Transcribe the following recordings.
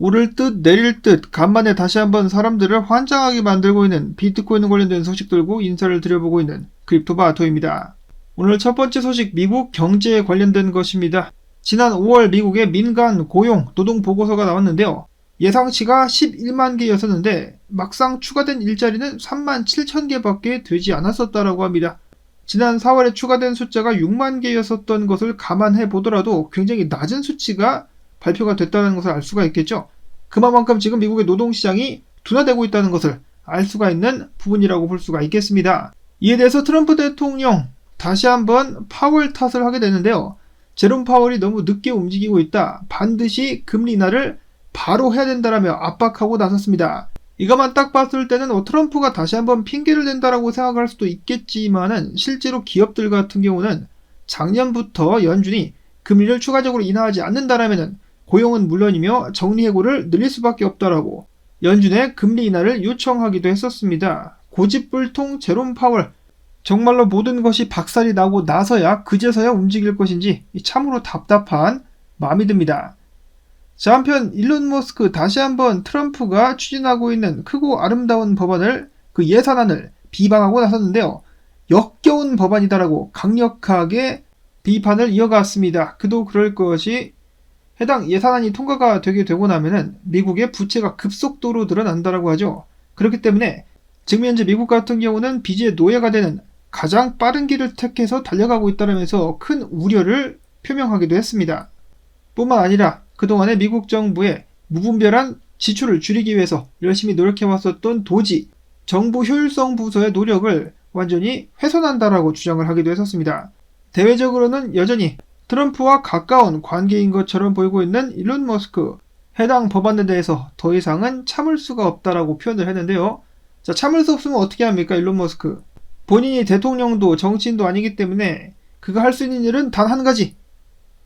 오를 듯 내릴 듯 간만에 다시 한번 사람들을 환장하게 만들고 있는 비트코인 관련된 소식 들고 인사를 드려보고 있는 크립토바토입니다. 오늘 첫 번째 소식, 미국 경제에 관련된 것입니다. 지난 5월 미국의 민간 고용 노동 보고서가 나왔는데요. 예상치가 11만 개였었는데 막상 추가된 일자리는 3만 7천 개밖에 되지 않았었다라고 합니다. 지난 4월에 추가된 숫자가 6만 개였었던 것을 감안해 보더라도 굉장히 낮은 수치가 발표가 됐다는 것을 알 수가 있겠죠. 그만큼 지금 미국의 노동시장이 둔화되고 있다는 것을 알 수가 있는 부분이라고 볼 수가 있겠습니다. 이에 대해서 트럼프 대통령 다시 한번 파월 탓을 하게 되는데요. 제롬 파월이 너무 늦게 움직이고 있다. 반드시 금리 인하를 바로 해야 된다라며 압박하고 나섰습니다. 이것만 딱 봤을 때는 트럼프가 다시 한번 핑계를 댄다라고 생각할 수도 있겠지만은 실제로 기업들 같은 경우는 작년부터 연준이 금리를 추가적으로 인하하지 않는다라면은 고용은 물론이며 정리해고를 늘릴 수밖에 없다라고 연준의 금리 인하를 요청하기도 했었습니다. 고집불통 제롬 파월, 정말로 모든 것이 박살이 나고 나서야 그제서야 움직일 것인지 참으로 답답한 마음이 듭니다. 자, 한편 일론 머스크 다시 한번 트럼프가 추진하고 있는 크고 아름다운 법안을 그 예산안을 비방하고 나섰는데요. 역겨운 법안이다라고 강력하게 비판을 이어갔습니다. 그도 그럴 것이 해당 예산안이 통과가 되게 되고 나면은 미국의 부채가 급속도로 늘어난다라고 하죠. 그렇기 때문에 지금 현재 미국 같은 경우는 빚의 노예가 되는 가장 빠른 길을 택해서 달려가고 있다면서 큰 우려를 표명하기도 했습니다. 뿐만 아니라 그동안의 미국 정부의 무분별한 지출을 줄이기 위해서 열심히 노력해왔었던 도지, 정부 효율성 부서의 노력을 완전히 훼손한다라고 주장을 하기도 했었습니다. 대외적으로는 여전히 트럼프와 가까운 관계인 것처럼 보이고 있는 일론 머스크, 해당 법안에 대해서 더 이상은 참을 수가 없다라고 표현을 했는데요. 자, 참을 수 없으면 어떻게 합니까, 일론 머스크? 본인이 대통령도 정치인도 아니기 때문에 그가 할 수 있는 일은 단 한 가지.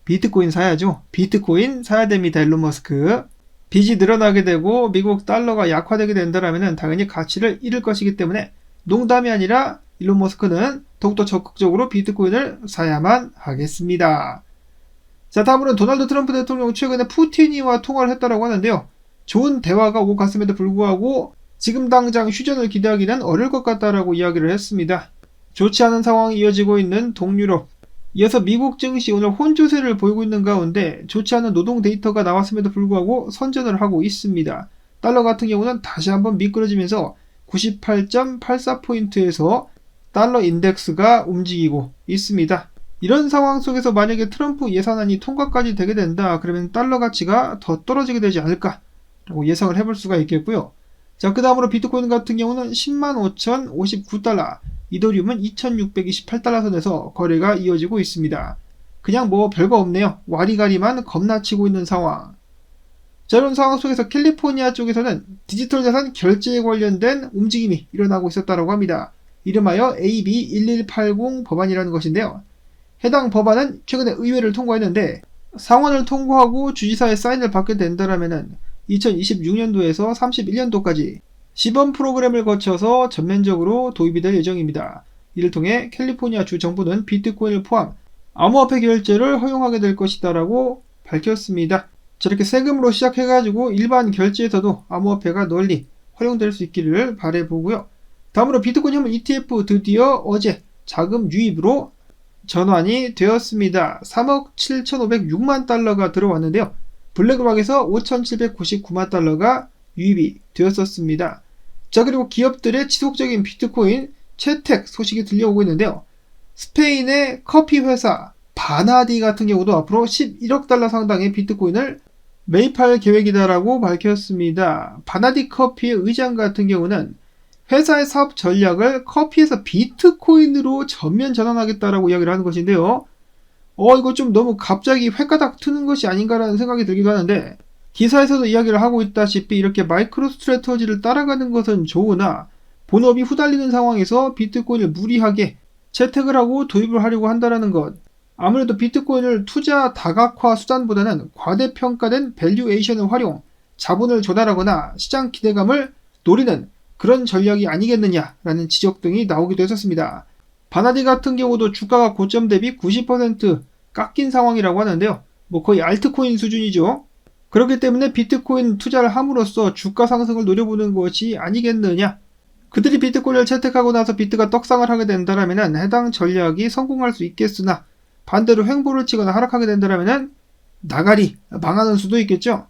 비트코인 사야죠. 비트코인 사야 됩니다, 일론 머스크. 빚이 늘어나게 되고 미국 달러가 약화되게 된다면 당연히 가치를 잃을 것이기 때문에 농담이 아니라 일론 머스크는 더욱더 적극적으로 비트코인을 사야만 하겠습니다. 자, 다음으로는 도널드 트럼프 대통령 최근에 푸틴이와 통화를 했다라고 하는데요. 좋은 대화가 오고 갔음에도 불구하고 지금 당장 휴전을 기대하기는 어려울 것 같다라고 이야기를 했습니다. 좋지 않은 상황이 이어지고 있는 동유럽, 이어서 미국 증시 오늘 혼조세를 보이고 있는 가운데 좋지 않은 노동 데이터가 나왔음에도 불구하고 선전을 하고 있습니다. 달러 같은 경우는 다시 한번 미끄러지면서 98.84포인트에서 달러 인덱스가 움직이고 있습니다. 이런 상황 속에서 만약에 트럼프 예산안이 통과까지 되게 된다, 그러면 달러 가치가 더 떨어지게 되지 않을까 라고 예상을 해볼 수가 있겠고요. 자, 그 다음으로 비트코인 같은 경우는 105,059달러, 이더리움은 2,628달러 선에서 거래가 이어지고 있습니다. 그냥 뭐 별거 없네요. 와리가리만 겁나 치고 있는 상황. 자, 이런 상황 속에서 캘리포니아 쪽에서는 디지털 자산 결제에 관련된 움직임이 일어나고 있었다고 합니다. 이름하여 AB1180 법안이라는 것인데요. 해당 법안은 최근에 의회를 통과했는데 상원을 통과하고 주지사의 사인을 받게 된다면 2026년도에서 31년도까지 시범 프로그램을 거쳐서 전면적으로 도입이 될 예정입니다. 이를 통해 캘리포니아 주 정부는 비트코인을 포함 암호화폐 결제를 허용하게 될 것이다라고 밝혔습니다. 저렇게 세금으로 시작해가지고 일반 결제에서도 암호화폐가 널리 활용될 수 있기를 바라보고요. 다음으로 비트코인 현물 ETF 드디어 어제 자금 유입으로 전환이 되었습니다. 3억 7,506만 달러가 들어왔는데요. 블랙락에서 5,799만 달러가 유입이 되었었습니다. 자, 그리고 기업들의 지속적인 비트코인 채택 소식이 들려오고 있는데요. 스페인의 커피 회사 바나디 같은 경우도 앞으로 11억 달러 상당의 비트코인을 매입할 계획이다라고 밝혔습니다. 바나디 커피의 의장 같은 경우는 회사의 사업 전략을 커피에서 비트코인으로 전면 전환하겠다라고 이야기를 하는 것인데요. 이거 좀 너무 갑자기 횟가닥 트는 것이 아닌가라는 생각이 들기도 하는데, 기사에서도 이야기를 하고 있다시피 이렇게 마이크로 스트래터지를 따라가는 것은 좋으나 본업이 후달리는 상황에서 비트코인을 무리하게 채택을 하고 도입을 하려고 한다는 것, 아무래도 비트코인을 투자 다각화 수단보다는 과대평가된 밸류에이션을 활용, 자본을 조달하거나 시장 기대감을 노리는 그런 전략이 아니겠느냐라는 지적 등이 나오기도 했었습니다. 바나디 같은 경우도 주가가 고점 대비 90% 깎인 상황이라고 하는데요. 거의 알트코인 수준이죠. 그렇기 때문에 비트코인 투자를 함으로써 주가 상승을 노려보는 것이 아니겠느냐. 그들이 비트코인을 채택하고 나서 비트가 떡상을 하게 된다면 해당 전략이 성공할 수 있겠으나 반대로 횡보를 치거나 하락하게 된다면 나가리 망하는 수도 있겠죠.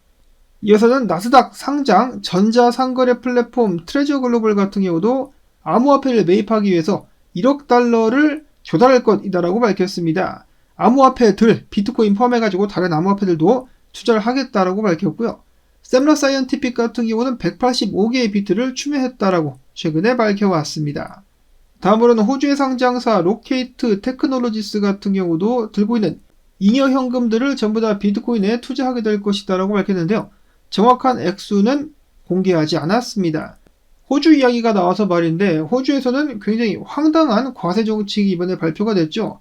이어서는 나스닥 상장 전자상거래 플랫폼 트레저 글로벌 같은 경우도 암호화폐를 매입하기 위해서 1억 달러를 조달할 것이다라고 밝혔습니다. 암호화폐들 비트코인 포함해가지고 다른 암호화폐들도 투자를 하겠다라고 밝혔고요. 샘러 사이언티픽 같은 경우는 185개의 비트를 추매했다라고 최근에 밝혀왔습니다. 다음으로는 호주의 상장사 로케이트 테크놀로지스 같은 경우도 들고 있는 잉여 현금들을 전부 다 비트코인에 투자하게 될 것이다라고 밝혔는데요. 정확한 액수는 공개하지 않았습니다. 호주 이야기가 나와서 말인데 호주에서는 굉장히 황당한 과세 정책이 이번에 발표가 됐죠.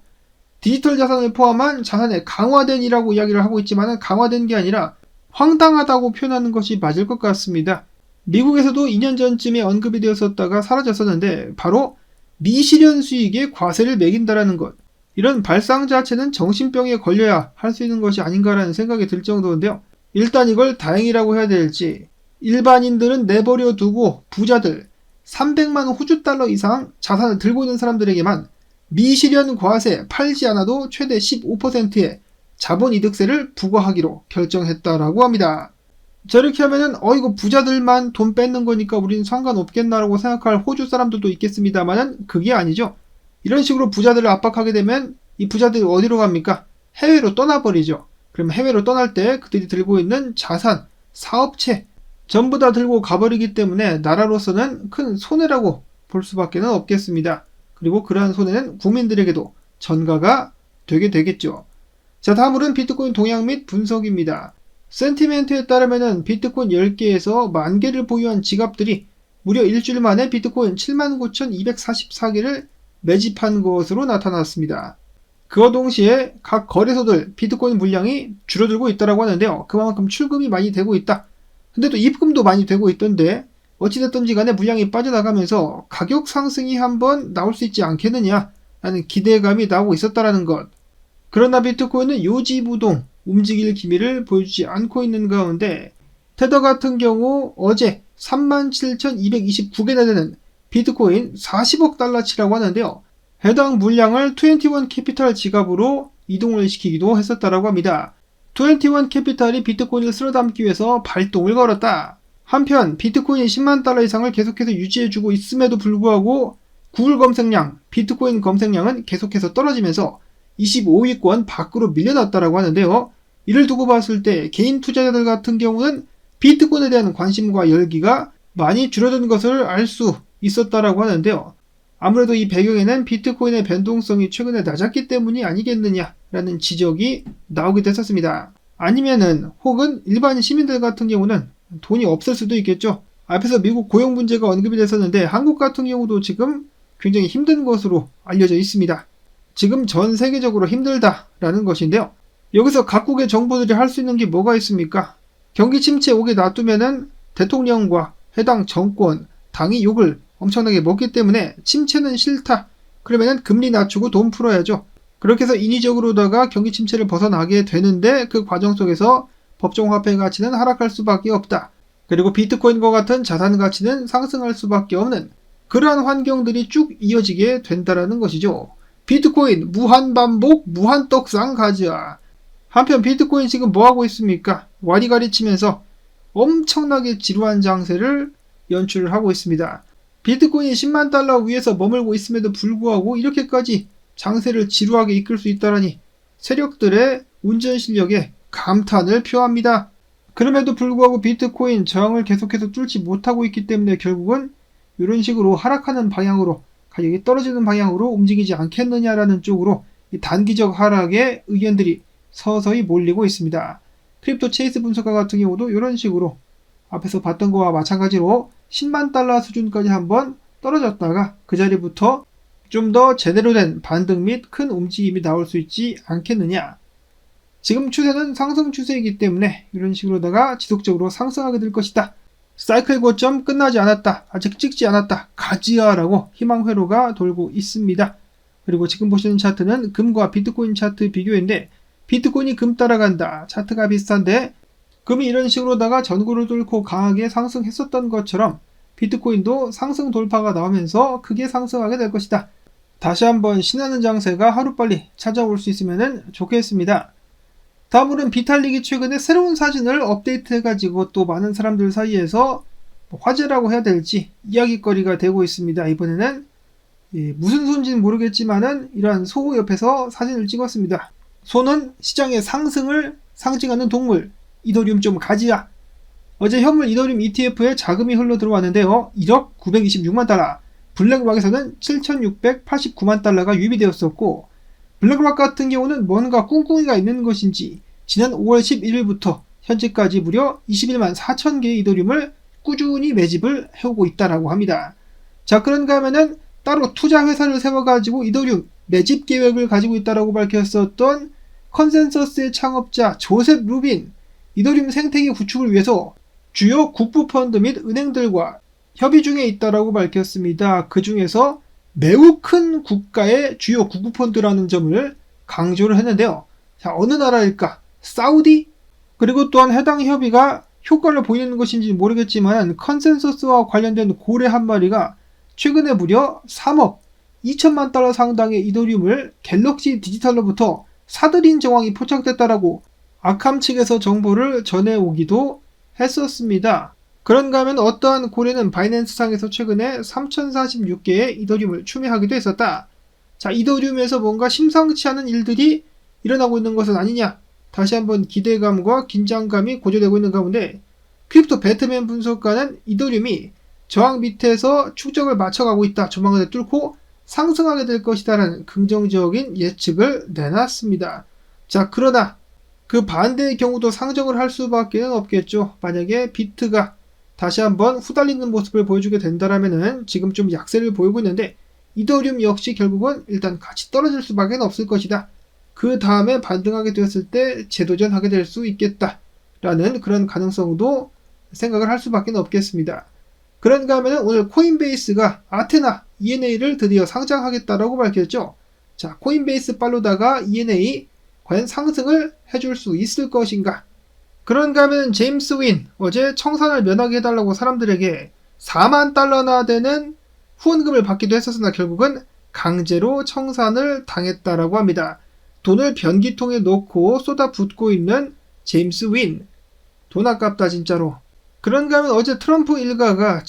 디지털 자산을 포함한 자산의 강화된이라고 이야기를 하고 있지만 강화된 게 아니라 황당하다고 표현하는 것이 맞을 것 같습니다. 미국에서도 2년 전쯤에 언급이 되었었다가 사라졌었는데 바로 미실현 수익에 과세를 매긴다라는 것. 이런 발상 자체는 정신병에 걸려야 할 수 있는 것이 아닌가라는 생각이 들 정도인데요. 일단 이걸 다행이라고 해야 될지 일반인들은 내버려 두고 부자들 300만 호주 달러 이상 자산을 들고 있는 사람들에게만 미실현 과세 팔지 않아도 최대 15%의 자본이득세를 부과하기로 결정했다라고 합니다. 저렇게 하면은 이거 부자들만 돈 뺏는 거니까 우린 상관없겠나라고 생각할 호주 사람들도 있겠습니다만은 그게 아니죠. 이런 식으로 부자들을 압박하게 되면 이 부자들이 어디로 갑니까? 해외로 떠나버리죠. 그럼 해외로 떠날 때 그들이 들고 있는 자산, 사업체 전부 다 들고 가버리기 때문에 나라로서는 큰 손해라고 볼 수밖에 없겠습니다. 그리고 그러한 손해는 국민들에게도 전가가 되게 되겠죠. 자, 다음으로는 비트코인 동향 및 분석입니다. 센티멘트에 따르면 비트코인 10개에서 10,000개를 보유한 지갑들이 무려 일주일 만에 비트코인 79,244개를 매집한 것으로 나타났습니다. 그와 동시에 각 거래소들 비트코인 물량이 줄어들고 있다고 하는데요. 그만큼 출금이 많이 되고 있다. 근데 또 입금도 많이 되고 있던데 어찌됐든지 간에 물량이 빠져나가면서 가격 상승이 한번 나올 수 있지 않겠느냐 라는 기대감이 나오고 있었다라는 것. 그러나 비트코인은 요지부동 움직일 기미를 보여주지 않고 있는 가운데 테더 같은 경우 어제 37,229개나 되는 비트코인 40억 달러치라고 하는데요. 해당 물량을 21 캐피탈 지갑으로 이동을 시키기도 했었다라고 합니다. 21 캐피탈이 비트코인을 쓸어 담기 위해서 발동을 걸었다. 한편 비트코인이 10만 달러 이상을 계속해서 유지해주고 있음에도 불구하고 구글 검색량, 비트코인 검색량은 계속해서 떨어지면서 25위권 밖으로 밀려났다라고 하는데요. 이를 두고 봤을 때 개인 투자자들 같은 경우는 비트코인에 대한 관심과 열기가 많이 줄어든 것을 알 수 있었다라고 하는데요. 아무래도 이 배경에는 비트코인의 변동성이 최근에 낮았기 때문이 아니겠느냐라는 지적이 나오기도 했었습니다. 아니면은 혹은 일반 시민들 같은 경우는 돈이 없을 수도 있겠죠. 앞에서 미국 고용 문제가 언급이 됐었는데 한국 같은 경우도 지금 굉장히 힘든 것으로 알려져 있습니다. 지금 전 세계적으로 힘들다라는 것인데요. 여기서 각국의 정부들이 할 수 있는 게 뭐가 있습니까? 경기 침체 오게 놔두면은 대통령과 해당 정권, 당이 욕을 엄청나게 먹기 때문에 침체는 싫다. 그러면은 금리 낮추고 돈 풀어야죠. 그렇게 해서 인위적으로다가 경기 침체를 벗어나게 되는데 그 과정 속에서 법정화폐 가치는 하락할 수밖에 없다. 그리고 비트코인과 같은 자산 가치는 상승할 수밖에 없는 그러한 환경들이 쭉 이어지게 된다라는 것이죠. 비트코인 무한반복 무한떡상 가자. 한편 비트코인 지금 뭐하고 있습니까? 와리가리 치면서 엄청나게 지루한 장세를 연출을 하고 있습니다. 비트코인이 10만 달러 위에서 머물고 있음에도 불구하고 이렇게까지 장세를 지루하게 이끌 수 있다라니 세력들의 운전 실력에 감탄을 표합니다. 그럼에도 불구하고 비트코인 저항을 계속해서 뚫지 못하고 있기 때문에 결국은 이런 식으로 하락하는 방향으로 가격이 떨어지는 방향으로 움직이지 않겠느냐라는 쪽으로 이 단기적 하락의 의견들이 서서히 몰리고 있습니다. 크립토 체이스 분석가 같은 경우도 이런 식으로 앞에서 봤던 거와 마찬가지로 10만 달러 수준까지 한번 떨어졌다가 그 자리부터 좀 더 제대로 된 반등 및 큰 움직임이 나올 수 있지 않겠느냐. 지금 추세는 상승 추세이기 때문에 이런 식으로다가 지속적으로 상승하게 될 것이다. 사이클 고점 끝나지 않았다. 아직 찍지 않았다. 가지야라고 희망 회로가 돌고 있습니다. 그리고 지금 보시는 차트는 금과 비트코인 차트 비교인데 비트코인이 금 따라간다. 차트가 비슷한데 금이 이런 식으로다가 전고를 뚫고 강하게 상승했었던 것처럼 비트코인도 상승 돌파가 나오면서 크게 상승하게 될 것이다. 다시 한번 신나는 장세가 하루빨리 찾아올 수 있으면 좋겠습니다. 다음으로는 비탈릭이 최근에 새로운 사진을 업데이트해가지고 또 많은 사람들 사이에서 화제라고 해야 될지 이야기거리가 되고 있습니다. 이번에는 무슨 소인지는 모르겠지만은 이러한 소 옆에서 사진을 찍었습니다. 소는 시장의 상승을 상징하는 동물, 이더리움 좀 가지야. 어제 현물 이더리움 ETF에 자금이 흘러 들어왔는데요. 1억 926만 달러, 블랙락에서는 7,689만 달러가 유입이 되었었고, 블랙락 같은 경우는 뭔가 꿍꿍이가 있는 것인지 지난 5월 11일부터 현재까지 무려 21만 4천 개의 이더리움을 꾸준히 매집을 해오고 있다라고 합니다. 자, 그런가 하면은 따로 투자 회사를 세워가지고 이더리움 매집 계획을 가지고 있다라고 밝혔었던 컨센서스의 창업자 조셉 루빈, 이더리움 생태계 구축을 위해서 주요 국부 펀드 및 은행들과 협의 중에 있다라고 밝혔습니다. 그 중에서 매우 큰 국가의 주요 국부 펀드라는 점을 강조를 했는데요. 자, 어느 나라일까? 사우디? 그리고 또한 해당 협의가 효과를 보이는 것인지 모르겠지만 컨센서스와 관련된 고래 한 마리가 최근에 무려 3억 2천만 달러 상당의 이더리움을 갤럭시 디지털로부터 사들인 정황이 포착됐다라고 아캄 측에서 정보를 전해오기도 했었습니다. 그런가 하면 어떠한 고래는 바이낸스상에서 최근에 3046개의 이더리움을 추매하기도 했었다. 자, 이더리움에서 뭔가 심상치 않은 일들이 일어나고 있는 것은 아니냐? 다시 한번 기대감과 긴장감이 고조되고 있는 가운데 크립토 배트맨 분석가는 이더리움이 저항 밑에서 축적을 맞춰가고 있다. 조만간에 뚫고 상승하게 될 것이다라는 긍정적인 예측을 내놨습니다. 자, 그러나 그 반대의 경우도 상정을 할 수밖에 없겠죠. 만약에 비트가 다시 한번 후달리는 모습을 보여주게 된다라면은 지금 좀 약세를 보이고 있는데 이더리움 역시 결국은 일단 같이 떨어질 수밖에 없을 것이다. 그 다음에 반등하게 되었을 때 재도전하게 될 수 있겠다라는 그런 가능성도 생각을 할 수밖에 없겠습니다. 그런가 하면 오늘 코인베이스가 아테나 ENA를 드디어 상장하겠다라고 밝혔죠. 자, 코인베이스 팔로다가 ENA 과연 상승을 해줄 수 있을 것인가? 그런가 하면 제임스 윈 어제 청산을 면하게 해달라고 사람들에게 4만 달러나 되는 후원금을 받기도 했었으나 결국은 강제로 청산을 당했다라고 합니다. 돈을 변기통에 넣고 쏟아붓고 있는 제임스 윈. 돈 아깝다 진짜로. 그런가 하면 어제 트럼프 일가가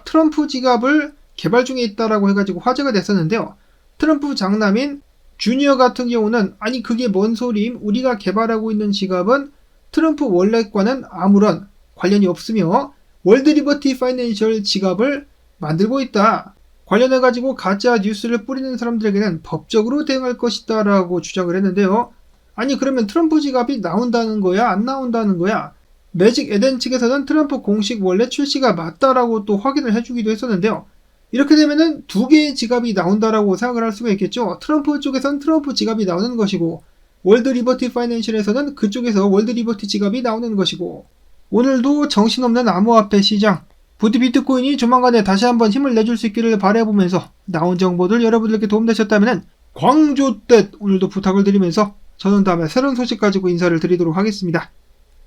트럼프 지갑을 개발 중에 있다라고 해가지고 화제가 됐었는데요. 트럼프 장남인 주니어 같은 경우는 아니 그게 뭔 소리임? 우리가 개발하고 있는 지갑은 트럼프 월렛과는 아무런 관련이 없으며 월드 리버티 파이낸셜 지갑을 만들고 있다. 관련해가지고 가짜 뉴스를 뿌리는 사람들에게는 법적으로 대응할 것이다 라고 주장을 했는데요. 아니 그러면 트럼프 지갑이 나온다는 거야? 안 나온다는 거야? 매직 에덴 측에서는 트럼프 공식 월렛 출시가 맞다라고 또 확인을 해주기도 했었는데요. 이렇게 되면은 두 개의 지갑이 나온다라고 생각을 할 수가 있겠죠. 트럼프 쪽에서는 트럼프 지갑이 나오는 것이고 월드 리버티 파이낸셜에서는 그쪽에서 월드 리버티 지갑이 나오는 것이고 오늘도 정신없는 암호화폐 시장 부디 비트코인이 조만간에 다시 한번 힘을 내줄 수 있기를 바라보면서 나온 정보들 여러분들께 도움되셨다면 광조댓 오늘도 부탁을 드리면서 저는 다음에 새로운 소식 가지고 인사를 드리도록 하겠습니다.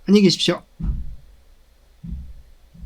안녕히 계십시오.